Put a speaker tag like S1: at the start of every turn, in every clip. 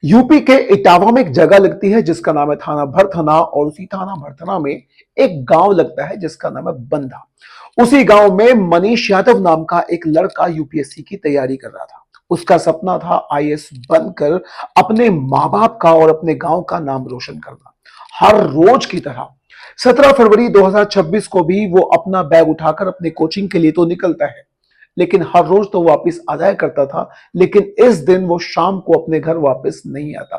S1: UP के इटावा में एक जगह लगती है जिसका नाम है थाना भरथना, और उसी थाना भरथना में एक गांव लगता है जिसका नाम है बंधा। उसी गांव में मनीष यादव नाम का एक लड़का यूपीएससी की तैयारी कर रहा था। उसका सपना था आईएएस बनकर अपने माँ बाप का और अपने गांव का नाम रोशन करना। हर रोज की तरह 17 फरवरी 2026 को भी वो अपना बैग उठाकर अपने कोचिंग के लिए तो निकलता है, लेकिन हर रोज तो वापस आ जाया करता था। लेकिन इस दिन वो शाम को अपने घर वापस नहीं आता।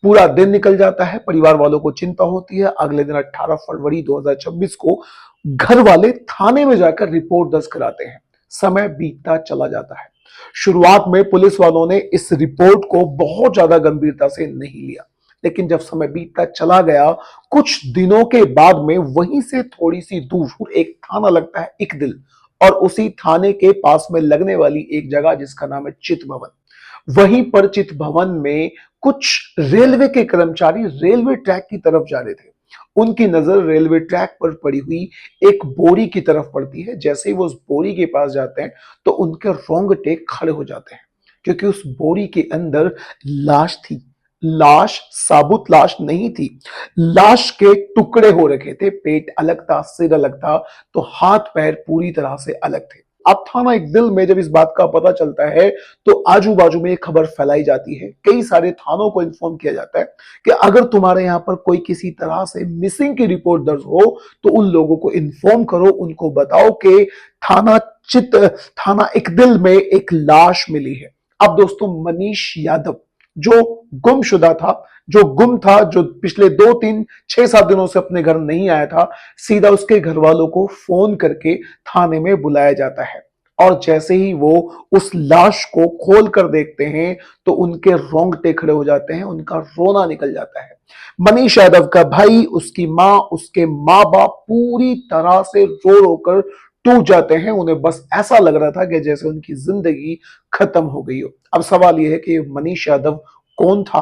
S1: पूरा दिन निकल जाता है, परिवार वालों को चिंता होती है। अगले दिन 18 फरवरी 2026 को घर वाले थाने में जाकर रिपोर्ट दर्ज कराते हैं। समय बीतता चला जाता है। शुरुआत में पुलिस वालों ने इस रिपोर्ट को बहुत ज्यादा गंभीरता से नहीं लिया, लेकिन जब समय बीतता चला गया, कुछ दिनों के बाद में वहीं से थोड़ी सी दूर एक थाना लगता है इकदिल, और उसी थाने के पास में लगने वाली एक जगह जिसका नाम है चित भवन। वहीं पर चित भवन में कुछ रेलवे के कर्मचारी रेलवे ट्रैक की तरफ जा रहे थे। उनकी नजर रेलवे ट्रैक पर पड़ी हुई एक बोरी की तरफ पड़ती है। जैसे ही वो उस बोरी के पास जाते हैं तो उनके रोंगटे खड़े हो जाते हैं, क्योंकि उस बोरी के अंदर लाश थी। लाश साबुत लाश नहीं थी, लाश के टुकड़े हो रखे थे। पेट अलग था, सिर अलग था, तो हाथ पैर पूरी तरह से अलग थे। अब थाना एक दिल में जब इस बात का पता चलता है तो आजू बाजू में एक खबर फैलाई जाती है। कई सारे थानों को इन्फॉर्म किया जाता है कि अगर तुम्हारे यहां पर कोई किसी तरह से मिसिंग की रिपोर्ट दर्ज हो तो उन लोगों को इन्फॉर्म करो, उनको बताओ कि थाना चित थाना एक दिल में एक लाश मिली है। अब दोस्तों, मनीष यादव जो गुमशुदा था, जो गुम था, जो पिछले 2 3 6 7 दिनों से अपने घर नहीं आया था, सीधा उसके घर वालों को फोन करके थाने में बुलाया जाता है। और जैसे ही वो उस लाश को खोल कर देखते हैं तो उनके रोंगटे खड़े हो जाते हैं, उनका रोना निकल जाता है। मनीष यादव का भाई, उसकी मां, उसके माँ बाप पूरी तरह से रो रो कर टूट जाते हैं। उन्हें बस ऐसा लग रहा था कि जैसे उनकी जिंदगी खत्म हो गई हो। अब सवाल यह है कि मनीष यादव कौन था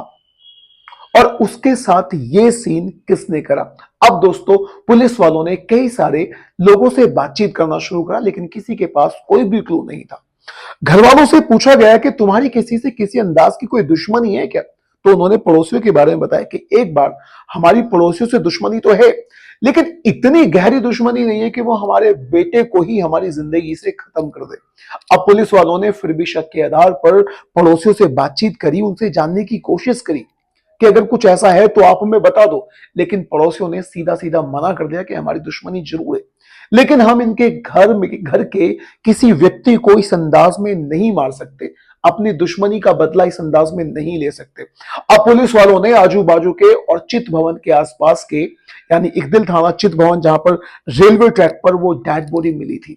S1: और उसके साथ ये सीन किसने करा। अब दोस्तों, पुलिस वालों ने कई सारे लोगों से बातचीत करना शुरू करा, लेकिन किसी के पास कोई भी क्लू नहीं था। घर वालों से पूछा गया कि तुम्हारी किसी से किसी अंदाज की कोई दुश्मनी है क्या, तो उन्होंने पड़ोसियों के बारे में बताया कि एक बार हमारी पड़ोसियों से दुश्मनी तो है, लेकिन इतनी गहरी दुश्मनी नहीं है कि वो हमारे बेटे को ही हमारी जिंदगी से खत्म कर दे। अब पुलिस वालों ने फिर भी शक के आधार पर पड़ोसियों से बातचीत करी, उनसे जानने की कोशिश करी कि अगर कुछ ऐसा है तो आप हमें बता दो। लेकिन पड़ोसियों ने सीधा सीधा मना कर दिया कि हमारी दुश्मनी जरूर है, लेकिन हम इनके घर के किसी व्यक्ति को इस अंदाज में नहीं मार सकते, अपनी दुश्मनी का बदला इस अंदाज में नहीं ले सकते। अब पुलिस वालों ने आजू बाजू के और चित भवन के आसपास के, यानी इकदिल थाना चित भवन जहां पर रेलवे ट्रैक पर वो डेड बॉडी मिली थी,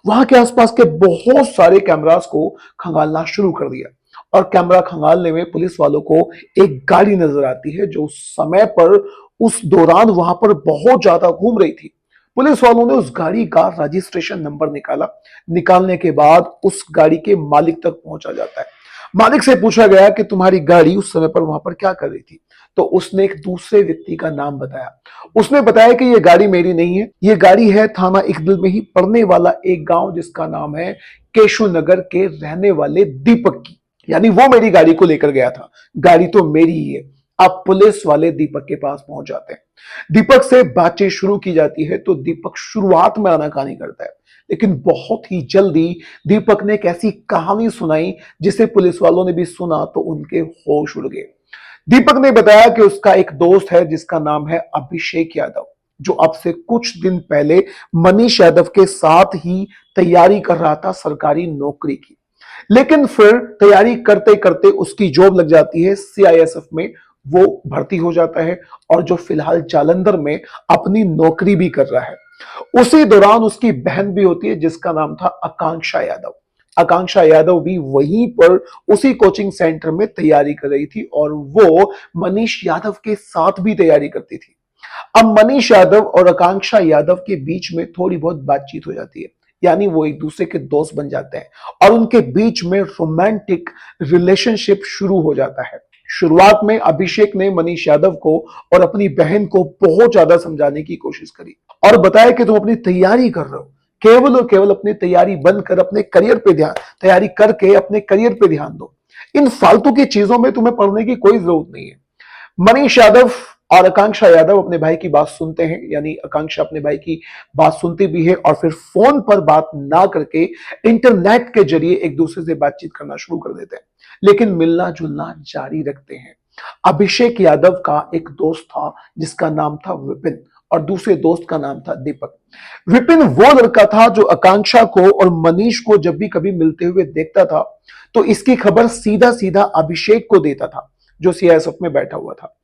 S1: वहां के आसपास के बहुत सारे कैमरास को खंगालना शुरू कर दिया। और कैमरा खंगालने में पुलिस वालों को एक गाड़ी नजर आती है जो उस समय पर, उस दौरान वहां पर बहुत ज्यादा घूम रही थी। पुलिस वालों ने उस गाड़ी का रजिस्ट्रेशन नंबर निकाला। निकालने के बाद उस गाड़ी के मालिक तक पहुंचा जाता है। मालिक से पूछा गया कि तुम्हारी गाड़ी उस समय पर वहां पर क्या कर रही थी, तो उसने एक दूसरे व्यक्ति का नाम बताया। उसने बताया कि ये गाड़ी मेरी नहीं है, ये गाड़ी है थाना इकदिल में ही पड़ने वाला एक गांव जिसका नाम है केशु नगर के रहने वाले दीपक की, यानी वो मेरी गाड़ी को लेकर गया था, गाड़ी तो मेरी ही है। अब पुलिस वाले दीपक के पास पहुंच जाते हैं। दीपक से बातचीत शुरू की जाती है तो दीपक शुरुआत में आनाकानी करता है, लेकिन बहुत ही जल्दी दीपक ने एक ऐसी कहानी सुनाई जिसे पुलिस वालों ने भी सुना तो उनके होश उड़ गए। दीपक ने बताया कि उसका एक दोस्त है जिसका नाम है अभिषेक यादव, जो अब से कुछ दिन पहले मनीष यादव के साथ ही तैयारी कर रहा था सरकारी नौकरी की। लेकिन फिर तैयारी करते करते उसकी जॉब लग जाती है सीआईएसएफ में, वो भर्ती हो जाता है और जो फिलहाल जालंधर में अपनी नौकरी भी कर रहा है। उसी दौरान उसकी बहन भी होती है जिसका नाम था आकांक्षा यादव। आकांक्षा यादव भी वहीं पर उसी कोचिंग सेंटर में तैयारी कर रही थी और वो मनीष यादव के साथ भी तैयारी करती थी। अब मनीष यादव और आकांक्षा यादव के बीच में थोड़ी बहुत बातचीत हो जाती है, यानी वो एक दूसरे के दोस्त बन जाते हैं और उनके बीच में रोमांटिक रिलेशनशिप शुरू हो जाता है। शुरुआत में अभिषेक ने मनीष यादव को और अपनी बहन को बहुत ज्यादा समझाने की कोशिश करी और बताया कि तुम अपनी तैयारी कर रहे हो, केवल और केवल अपनी तैयारी बंद कर अपने करियर पे ध्यान, तैयारी करके अपने करियर पे ध्यान दो। इन फालतू की चीजों में तुम्हें पढ़ने की कोई जरूरत नहीं है। मनीष यादव और आकांक्षा यादव अपने भाई की बात सुनते हैं, यानी आकांक्षा अपने भाई की बात सुनती भी है और फिर फोन पर बात ना करके इंटरनेट के जरिए एक दूसरे से बातचीत करना शुरू कर देते हैं, लेकिन मिलना जुलना जारी रखते हैं। अभिषेक यादव का एक दोस्त था जिसका नाम था विपिन, और दूसरे दोस्त का नाम था दीपक। विपिन वो लड़का था जो आकांक्षा को और मनीष को जब भी कभी मिलते हुए देखता था तो इसकी खबर सीधा सीधा अभिषेक को देता था, जो सीआईएसएफ में बैठा हुआ था।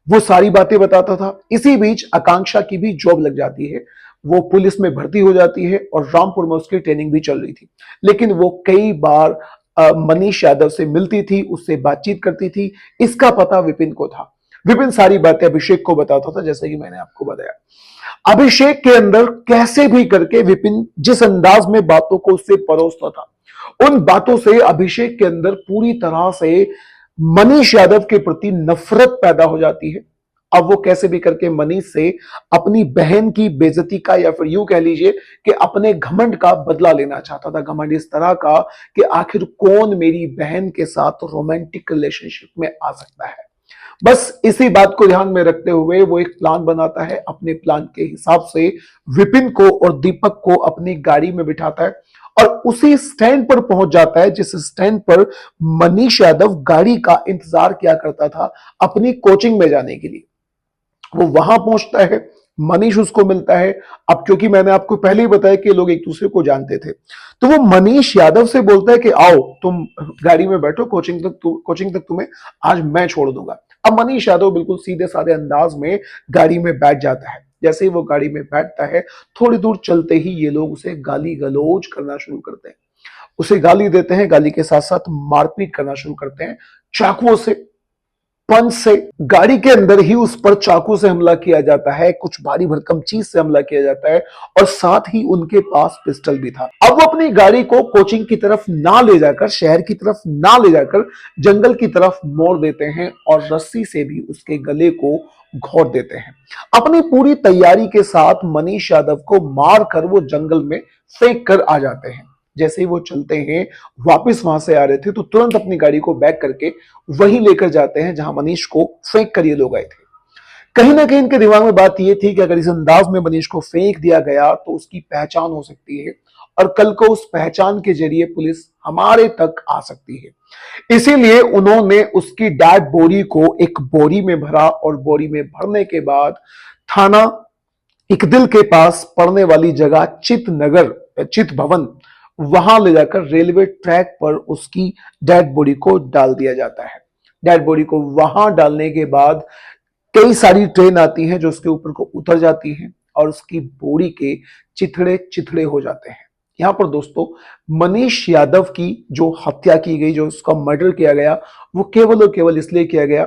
S1: वो सारी बातें बताता था। इसी बीच आकांक्षा की भी जॉब लग जाती है, वो पुलिस में भर्ती हो जाती है और रामपुर में उसकी ट्रेनिंग भी चल रही थी। लेकिन वो कई बार मनीष यादव से मिलती थी, उससे बातचीत करती थी। इसका पता विपिन को था। विपिन सारी बातें अभिषेक को बताता था, जैसे कि मैंने आपको बताया। अभिषेक के अंदर कैसे भी करके विपिन जिस अंदाज में बातों को उससे परोसता था, उन बातों से अभिषेक के अंदर पूरी तरह से मनीष यादव के प्रति नफरत पैदा हो जाती है। अब वो कैसे भी करके मनीष से अपनी बहन की बेइज्जती का, या फिर यूं कह लीजिए कि अपने घमंड का बदला लेना चाहता था। घमंड इस तरह का कि आखिर कौन मेरी बहन के साथ रोमांटिक रिलेशनशिप में आ सकता है। बस इसी बात को ध्यान में रखते हुए वो एक प्लान बनाता है। अपने प्लान के हिसाब से विपिन को और दीपक को अपनी गाड़ी में बिठाता है और उसी स्टैंड पर पहुंच जाता है जिस स्टैंड पर मनीष यादव गाड़ी का इंतजार किया करता था अपनी कोचिंग में जाने के लिए। वो वहां पहुंचता है, मनीष उसको मिलता है। अब क्योंकि मैंने आपको पहले ही बताया कि लोग एक दूसरे को जानते थे, तो वो मनीष यादव से बोलता है कि आओ तुम गाड़ी में बैठो, कोचिंग तक तुम्हें आज मैं छोड़ दूंगा। अब मनीष यादव बिल्कुल सीधे साधे अंदाज में गाड़ी में बैठ जाता है। जैसे ही वो गाड़ी में बैठता है, थोड़ी दूर चलते ही ये लोग उसे गाली गलौज करना शुरू करते हैं, उसे गाली देते हैं। गाली के साथ साथ मारपीट करना शुरू करते हैं, चाकुओं से, पंच से। गाड़ी के अंदर ही उस पर चाकू से हमला किया जाता है, कुछ भारी भरकम चीज से हमला किया जाता है और साथ ही उनके पास पिस्टल भी था। अब वो अपनी गाड़ी को कोचिंग की तरफ ना ले जाकर, शहर की तरफ ना ले जाकर जंगल की तरफ मोड़ देते हैं और रस्सी से भी उसके गले को घोंट देते हैं। अपनी पूरी तैयारी के साथ मनीष यादव को मारकर वो जंगल में फेंक कर आ जाते हैं। जैसे ही वो चलते हैं, वापस वहां से आ रहे थे, तो तुरंत अपनी गाड़ी को बैक करके वहीं लेकर जाते हैं जहां मनीष को फेंक कर ये लोग आए थे। कहीं ना कहीं इनके दिमाग में बात ये थी कि अगर इस अंदाज में मनीष को फेंक दिया गया तो उसकी पहचान हो सकती है और कल को उस पहचान के जरिए पुलिस हमारे तक आ सकती है। इसीलिए उन्होंने उसकी डेड बॉडी को एक बोरी में भरा और बोरी में भरने के बाद थाना इकदिल के पास पड़ने वाली जगह चित भवन, वहां ले जाकर रेलवे ट्रैक पर उसकी डेड बॉडी को डाल दिया जाता है। डेड बॉडी को वहां डालने के बाद कई सारी ट्रेन आती हैं जो उसके ऊपर को उतर जाती हैं और उसकी बॉडी के चिथड़े चिथड़े हो जाते हैं। यहां पर दोस्तों, मनीष यादव की जो हत्या की गई, जो उसका मर्डर किया गया, वो केवल और केवल इसलिए किया गया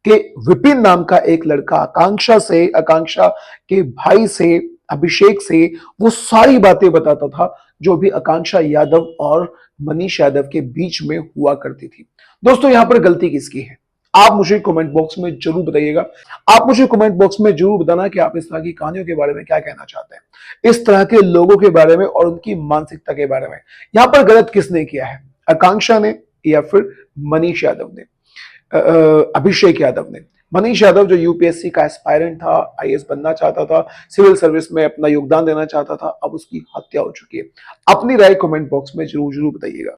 S1: कि विपिन नाम का एक लड़का आकांक्षा के भाई से, अभिषेक से वो सारी बातें बताता था जो भी आकांक्षा यादव और मनीष यादव के बीच में हुआ करती थी। दोस्तों, यहां पर गलती किसकी है? आप मुझे कमेंट बॉक्स में जरूर बताइएगा। आप मुझे कमेंट बॉक्स में जरूर बताना कि आप इस तरह की कहानियों के बारे में क्या कहना चाहते हैं, इस तरह के लोगों के बारे में और उनकी मानसिकता के बारे में। यहां पर गलत किसने किया है, आकांक्षा ने या फिर मनीष यादव ने, अभिषेक यादव ने? मनीष यादव जो यूपीएससी का एस्पायरेंट था, आईएएस बनना चाहता था, सिविल सर्विस में अपना योगदान देना चाहता था, अब उसकी हत्या हो चुकी है। अपनी राय कमेंट बॉक्स में जरूर जरूर बताइएगा।